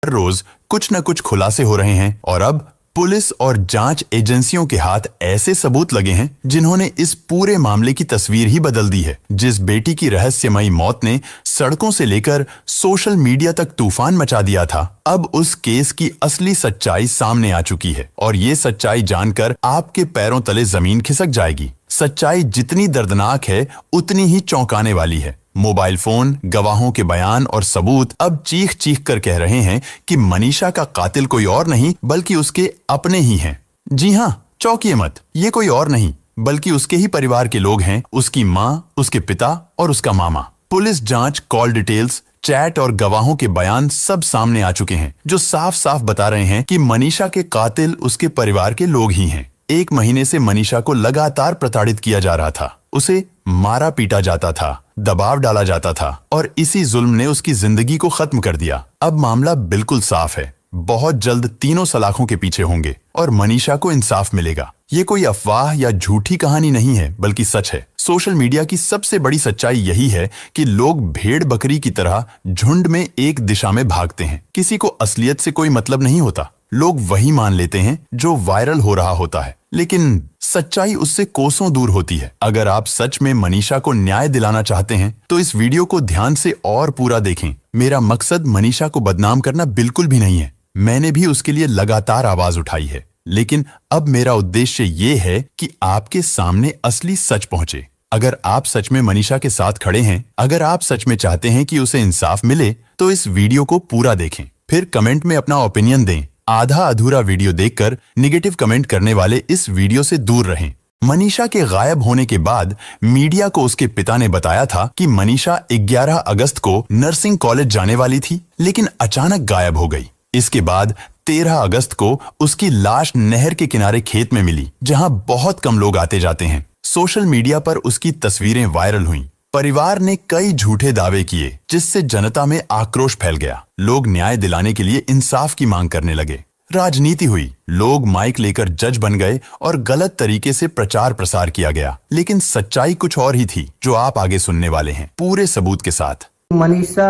हर रोज कुछ न कुछ खुलासे हो रहे हैं और अब पुलिस और जांच एजेंसियों के हाथ ऐसे सबूत लगे हैं जिन्होंने इस पूरे मामले की तस्वीर ही बदल दी है। जिस बेटी की रहस्यमयी मौत ने सड़कों से लेकर सोशल मीडिया तक तूफान मचा दिया था, अब उस केस की असली सच्चाई सामने आ चुकी है और ये सच्चाई जानकर आपके पैरों तले जमीन खिसक जाएगी। सच्चाई जितनी दर्दनाक है उतनी ही चौंकाने वाली है। मोबाइल फोन, गवाहों के बयान और सबूत अब चीख चीख कर कह रहे हैं कि मनीषा का कातिल कोई और नहीं बल्कि उसके अपने ही हैं। जी हाँ, चौंकिए मत, ये कोई और नहीं बल्कि उसके ही परिवार के लोग हैं, उसकी माँ, उसके पिता और उसका मामा। पुलिस जांच, कॉल डिटेल्स, चैट और गवाहों के बयान सब सामने आ चुके हैं जो साफ साफ बता रहे हैं कि मनीषा के कातिल उसके परिवार के लोग ही हैं। 1 महीने से मनीषा को लगातार प्रताड़ित किया जा रहा था, उसे मारा पीटा जाता था, दबाव डाला जाता था और इसी जुल्म ने उसकी जिंदगी को खत्म कर दिया। अब मामला बिल्कुल साफ है, बहुत जल्द तीनों सलाखों के पीछे होंगे और मनीषा को इंसाफ मिलेगा। ये कोई अफवाह या झूठी कहानी नहीं है बल्कि सच है। सोशल मीडिया की सबसे बड़ी सच्चाई यही है कि लोग भेड़ बकरी की तरह झुंड में एक दिशा में भागते हैं। किसी को असलियत से कोई मतलब नहीं होता, लोग वही मान लेते हैं जो वायरल हो रहा होता है, लेकिन सच्चाई उससे कोसों दूर होती है। अगर आप सच में मनीषा को न्याय दिलाना चाहते हैं तो इस वीडियो को ध्यान से और पूरा देखें। मेरा मकसद मनीषा को बदनाम करना बिल्कुल भी नहीं है, मैंने भी उसके लिए लगातार आवाज उठाई है, लेकिन अब मेरा उद्देश्य ये है कि आपके सामने असली सच पहुंचे। अगर आप सच में मनीषा के साथ खड़े हैं, अगर आप सच में चाहते हैं कि उसे इंसाफ मिले, तो इस वीडियो को पूरा देखें, फिर कमेंट में अपना ओपिनियन दें। आधा अधूरा वीडियो देखकर निगेटिव कमेंट करने वाले इस वीडियो से दूर रहें। मनीषा के गायब होने के बाद मीडिया को उसके पिता ने बताया था कि मनीषा 11 अगस्त को नर्सिंग कॉलेज जाने वाली थी, लेकिन अचानक गायब हो गई। इसके बाद 13 अगस्त को उसकी लाश नहर के किनारे खेत में मिली, जहां बहुत कम लोग आते जाते हैं। सोशल मीडिया पर उसकी तस्वीरें वायरल हुईं। परिवार ने कई झूठे दावे किए, जिससे जनता में आक्रोश फैल गया। लोग न्याय दिलाने के लिए इंसाफ की मांग करने लगे। राजनीति हुई, लोग माइक लेकर जज बन गए और गलत तरीके से प्रचार प्रसार किया गया। लेकिन सच्चाई कुछ और ही थी, जो आप आगे सुनने वाले हैं, पूरे सबूत के साथ। मनीषा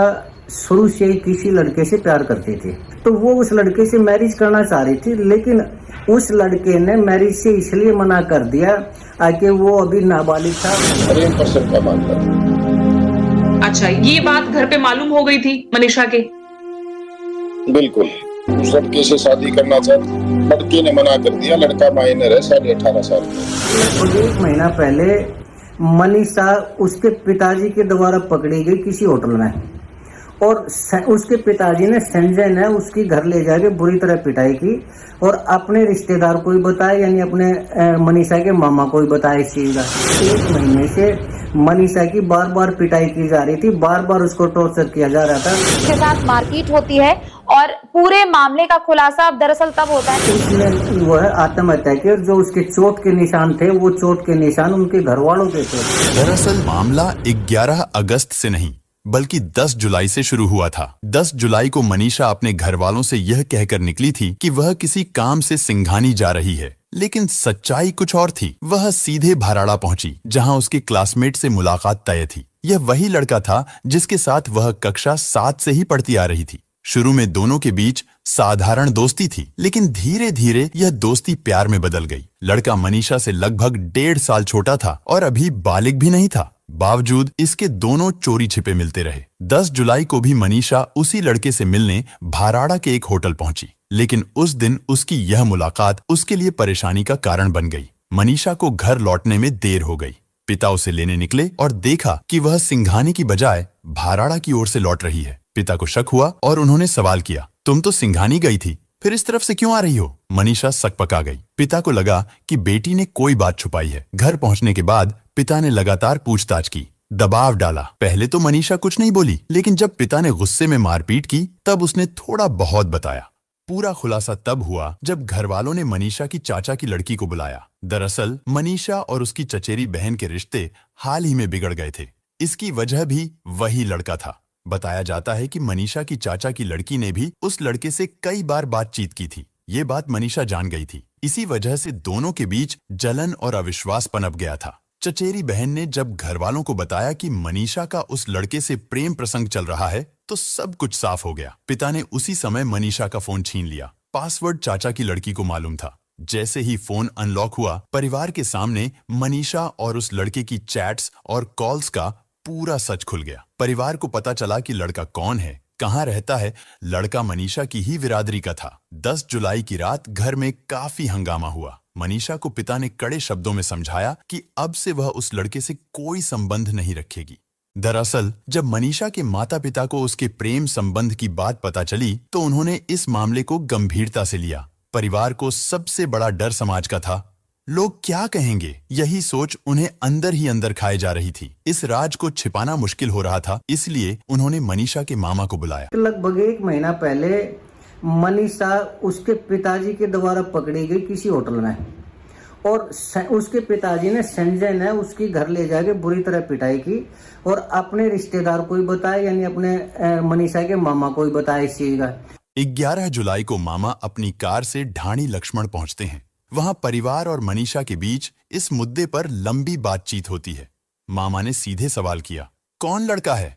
शुरू से ही किसी लड़के से प्यार करती थी, तो वो उस लड़के से मैरिज करना चाह रही थी, लेकिन उस लड़के ने मैरिज से इसलिए मना कर दिया कि वो अभी नाबालिग था। प्रेम प्रसंग का मामला। अच्छा, ये बात घर पे मालूम हो गई थी मनीषा के? बिल्कुल, उस लड़के से शादी करना चाहती, लड़के ने मना कर दिया। लड़का माइनर है, 18.5 साल का। 1 महीना पहले मनीषा उसके पिताजी के द्वारा पकड़ी गई किसी होटल में, और उसके पिताजी ने संजय ने उसकी घर ले जाके बुरी तरह पिटाई की और अपने रिश्तेदार को ही बताया, यानी अपने मनीषा के मामा को ही बताया इस चीज का। 1 महीने से मनीषा की बार बार पिटाई की जा रही थी, बार बार उसको टॉर्चर किया जा रहा था। उसके साथ मारपीट होती है और पूरे मामले का खुलासा दरअसल तब होता है। उसने वह आत्महत्या की और जो उसके चोट के निशान थे, वो चोट के निशान उनके घर वालों के थे। दरअसल मामला 11 अगस्त से नहीं बल्कि 10 जुलाई से शुरू हुआ था। 10 जुलाई को मनीषा अपने घर वालों से यह कहकर निकली थी कि वह किसी काम से सिंघानी जा रही है, लेकिन सच्चाई कुछ और थी। वह सीधे भराड़ा पहुंची, जहां उसके क्लासमेट से मुलाकात तय थी। यह वही लड़का था जिसके साथ वह कक्षा 7 से ही पढ़ती आ रही थी। शुरू में दोनों के बीच साधारण दोस्ती थी, लेकिन धीरे धीरे यह दोस्ती प्यार में बदल गई। लड़का मनीषा से लगभग 1.5 साल छोटा था और अभी बालिग भी नहीं था। बावजूद इसके दोनों चोरी छिपे मिलते रहे। 10 जुलाई को भी मनीषा उसी लड़के से मिलने भाराड़ा के एक होटल पहुंची, लेकिन उस दिन उसकी यह मुलाकात उसके लिए परेशानी का कारण बन गई। मनीषा को घर लौटने में देर हो गई। पिता उसे लेने निकले और देखा कि वह सिंघानी की बजाय भाराड़ा की ओर से लौट रही है। पिता को शक हुआ और उन्होंने सवाल किया, तुम तो सिंघानी गई थी, फिर इस तरफ से क्यों आ रही हो? मनीषा सकपका गई। पिता को लगा कि बेटी ने कोई बात छुपाई है। घर पहुंचने के बाद पिता ने लगातार पूछताछ की, दबाव डाला। पहले तो मनीषा कुछ नहीं बोली, लेकिन जब पिता ने गुस्से में मारपीट की तब उसने थोड़ा बहुत बताया। पूरा खुलासा तब हुआ जब घर वालों ने मनीषा की चाचा की लड़की को बुलाया। दरअसल मनीषा और उसकी चचेरी बहन के रिश्ते हाल ही में बिगड़ गए थे। इसकी वजह भी वही लड़का था। बताया जाता है कि मनीषा की चाचा की लड़की ने भी उस लड़के से कई बार बातचीत की थी। ये बात मनीषा जान गई थी। इसी वजह से दोनों के बीच जलन और अविश्वास पनप गया था। चचेरी बहन ने जब घर वालों को बताया कि मनीषा का उस लड़के से प्रेम प्रसंग चल रहा है तो सब कुछ साफ हो गया। पिता ने उसी समय मनीषा का फोन छीन लिया। पासवर्ड चाचा की लड़की को मालूम था। जैसे ही फोन अनलॉक हुआ, परिवार के सामने मनीषा और उस लड़के की चैट्स और कॉल्स का पूरा सच खुल गया। परिवार को पता चला कि लड़का कौन है, कहाँ रहता है। लड़का मनीषा की ही बिरादरी का था। 10 जुलाई की रात घर में काफी हंगामा हुआ। मनीषा को पिता ने कड़े शब्दों में समझाया कि अब से वह उस लड़के से कोई संबंध नहीं रखेगी। दरअसल जब मनीषा के माता पिता को उसके प्रेम संबंध की बात पता चली तो उन्होंने इस मामले को गंभीरता से लिया। परिवार को सबसे बड़ा डर समाज का था। लोग क्या कहेंगे, यही सोच उन्हें अंदर ही अंदर खाए जा रही थी। इस राज को छिपाना मुश्किल हो रहा था, इसलिए उन्होंने मनीषा के मामा को बुलाया। लगभग 1 महीना पहले मनीषा उसके पिताजी के द्वारा पकड़ी गई किसी होटल में, और उसके पिताजी ने संजय ने उसकी घर ले जाके बुरी तरह पिटाई की और अपने रिश्तेदार को ही बताया, यानी अपने मनीषा के मामा को ही बताया इस चीज का। 11 जुलाई को मामा अपनी कार से ढाणी लक्ष्मण पहुंचते हैं। वहां परिवार और मनीषा के बीच इस मुद्दे पर लंबी बातचीत होती है। मामा ने सीधे सवाल किया, कौन लड़का है,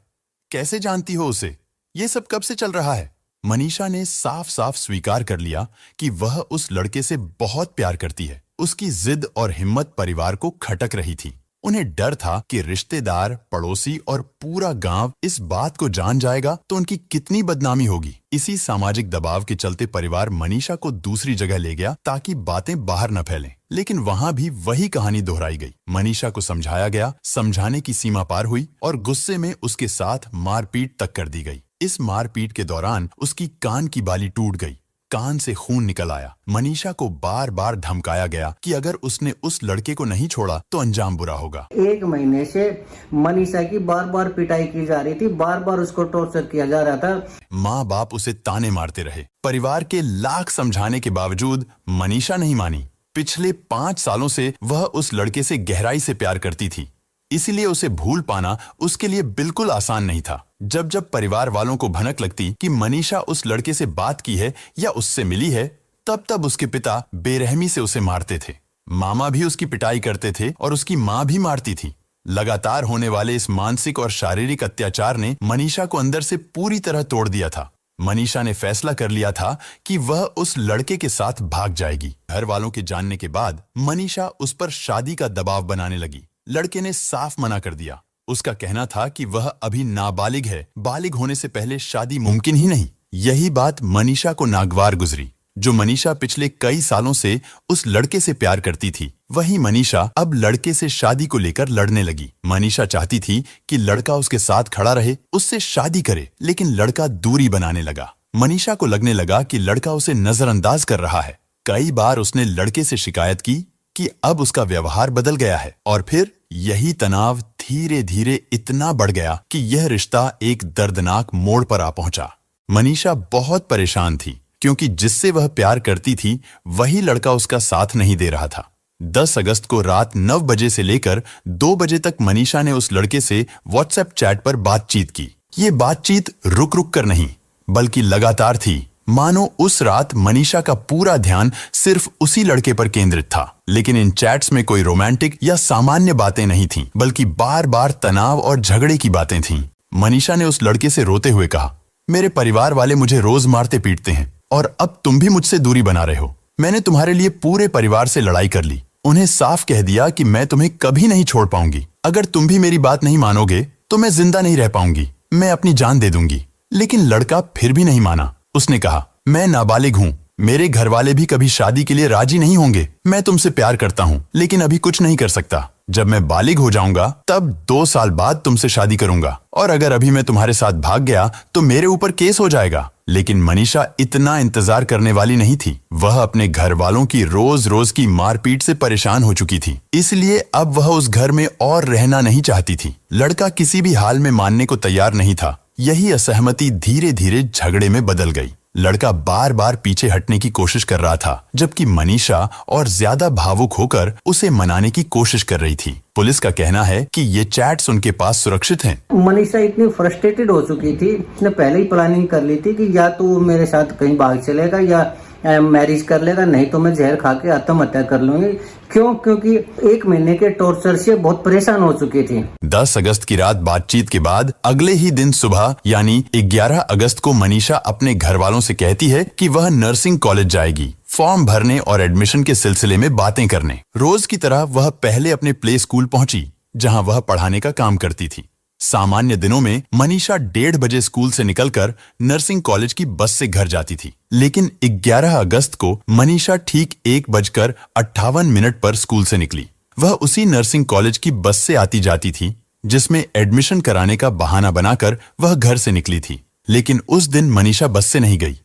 कैसे जानती हो उसे, ये सब कब से चल रहा है? मनीषा ने साफ साफ स्वीकार कर लिया कि वह उस लड़के से बहुत प्यार करती है। उसकी जिद और हिम्मत परिवार को खटक रही थी। उन्हें डर था कि रिश्तेदार, पड़ोसी और पूरा गांव इस बात को जान जाएगा तो उनकी कितनी बदनामी होगी। इसी सामाजिक दबाव के चलते परिवार मनीषा को दूसरी जगह ले गया ताकि बातें बाहर न फैलें। लेकिन वहां भी वही कहानी दोहराई गई। मनीषा को समझाया गया, समझाने की सीमा पार हुई और गुस्से में उसके साथ मारपीट तक कर दी गई। इस मारपीट के दौरान उसकी कान की बाली टूट गई, कान से खून निकल आया। मनीषा को बार बार धमकाया गया कि अगर उसने उस लड़के को नहीं छोड़ा तो अंजाम बुरा होगा। 1 महीने से मनीषा की बार बार पिटाई की जा रही थी, बार बार उसको टॉर्चर किया जा रहा था। माँ बाप उसे ताने मारते रहे। परिवार के लाख समझाने के बावजूद मनीषा नहीं मानी। पिछले 5 सालों से वह उस लड़के से गहराई से प्यार करती थी, इसीलिए उसे भूल पाना उसके लिए बिल्कुल आसान नहीं था। जब जब परिवार वालों को भनक लगती कि मनीषा उस लड़के से बात की है या उससे मिली है, तब तब उसके पिता बेरहमी से उसे मारते थे। मामा भी उसकी पिटाई करते थे और उसकी माँ भी मारती थी। लगातार होने वाले इस मानसिक और शारीरिक अत्याचार ने मनीषा को अंदर से पूरी तरह तोड़ दिया था। मनीषा ने फैसला कर लिया था कि वह उस लड़के के साथ भाग जाएगी। घर वालों के जानने के बाद मनीषा उस पर शादी का दबाव बनाने लगी। लड़के ने साफ मना कर दिया। उसका कहना था कि वह अभी नाबालिग है, बालिग होने से पहले शादी मुमकिन ही नहीं। यही बात मनीषा को नागवार गुजरी। जो मनीषा पिछले कई सालों से उस लड़के से प्यार करती थी, वही मनीषा अब लड़के से शादी को लेकर लड़ने लगी। मनीषा चाहती थी कि लड़का उसके साथ खड़ा रहे, उससे शादी करे, लेकिन लड़का दूरी बनाने लगा। मनीषा को लगने लगा कि लड़का उसे नजरअंदाज कर रहा है। कई बार उसने लड़के से शिकायत की कि अब उसका व्यवहार बदल गया है, और फिर यही तनाव धीरे धीरे इतना बढ़ गया कि यह रिश्ता एक दर्दनाक मोड़ पर आ पहुंचा। मनीषा बहुत परेशान थी क्योंकि जिससे वह प्यार करती थी वही लड़का उसका साथ नहीं दे रहा था। 10 अगस्त को रात 9 बजे से लेकर 2 बजे तक मनीषा ने उस लड़के से व्हाट्सएप चैट पर बातचीत की। ये बातचीत रुक रुक कर नहीं बल्कि लगातार थी। मानो उस रात मनीषा का पूरा ध्यान सिर्फ उसी लड़के पर केंद्रित था। लेकिन इन चैट्स में कोई रोमांटिक या सामान्य बातें नहीं थीं, बल्कि बार बार तनाव और झगड़े की बातें थीं। मनीषा ने उस लड़के से रोते हुए कहा, मेरे परिवार वाले मुझे रोज मारते पीटते हैं और अब तुम भी मुझसे दूरी बना रहे हो। मैंने तुम्हारे लिए पूरे परिवार से लड़ाई कर ली। उन्हें साफ कह दिया कि मैं तुम्हें कभी नहीं छोड़ पाऊंगी। अगर तुम भी मेरी बात नहीं मानोगे तो मैं जिंदा नहीं रह पाऊंगी, मैं अपनी जान दे दूंगी। लेकिन लड़का फिर भी नहीं माना। उसने कहा, मैं नाबालिग हूँ, मेरे घर वाले भी कभी शादी के लिए राजी नहीं होंगे। मैं तुमसे प्यार करता हूँ लेकिन अभी कुछ नहीं कर सकता। जब मैं बालिग हो जाऊंगा तब 2 साल बाद तुमसे शादी करूंगा, और अगर अभी मैं तुम्हारे साथ भाग गया तो मेरे ऊपर केस हो जाएगा। लेकिन मनीषा इतना इंतजार करने वाली नहीं थी। वह अपने घर वालों की रोज रोज की मारपीट से परेशान हो चुकी थी, इसलिए अब वह उस घर में और रहना नहीं चाहती थी। लड़का किसी भी हाल में मानने को तैयार नहीं था। यही असहमति धीरे धीरे झगड़े में बदल गई। लड़का बार बार पीछे हटने की कोशिश कर रहा था, जबकि मनीषा और ज्यादा भावुक होकर उसे मनाने की कोशिश कर रही थी। पुलिस का कहना है कि ये चैट्स उनके पास सुरक्षित हैं। मनीषा इतनी फ्रस्ट्रेटेड हो चुकी थी, उसने पहले ही प्लानिंग कर ली थी कि या तो वो मेरे साथ कहीं भाग चलेगा या मैरिज कर लेगा, नहीं तो मैं जहर खा के आत्महत्या कर लूंगी। क्यों? क्योंकि 1 महीने के टॉर्चर से बहुत परेशान हो चुकी थी। 10 अगस्त की रात बातचीत के बाद अगले ही दिन सुबह यानी 11 अगस्त को मनीषा अपने घर वालों से कहती है कि वह नर्सिंग कॉलेज जाएगी, फॉर्म भरने और एडमिशन के सिलसिले में बातें करने। रोज की तरह वह पहले अपने प्ले स्कूल पहुंची, जहां वह पढ़ाने का काम करती थी। सामान्य दिनों में मनीषा 1:30 बजे स्कूल से निकलकर नर्सिंग कॉलेज की बस से घर जाती थी, लेकिन 11 अगस्त को मनीषा ठीक 1:58 पर स्कूल से निकली। वह उसी नर्सिंग कॉलेज की बस से आती जाती थी जिसमें एडमिशन कराने का बहाना बनाकर वह घर से निकली थी, लेकिन उस दिन मनीषा बस से नहीं गई।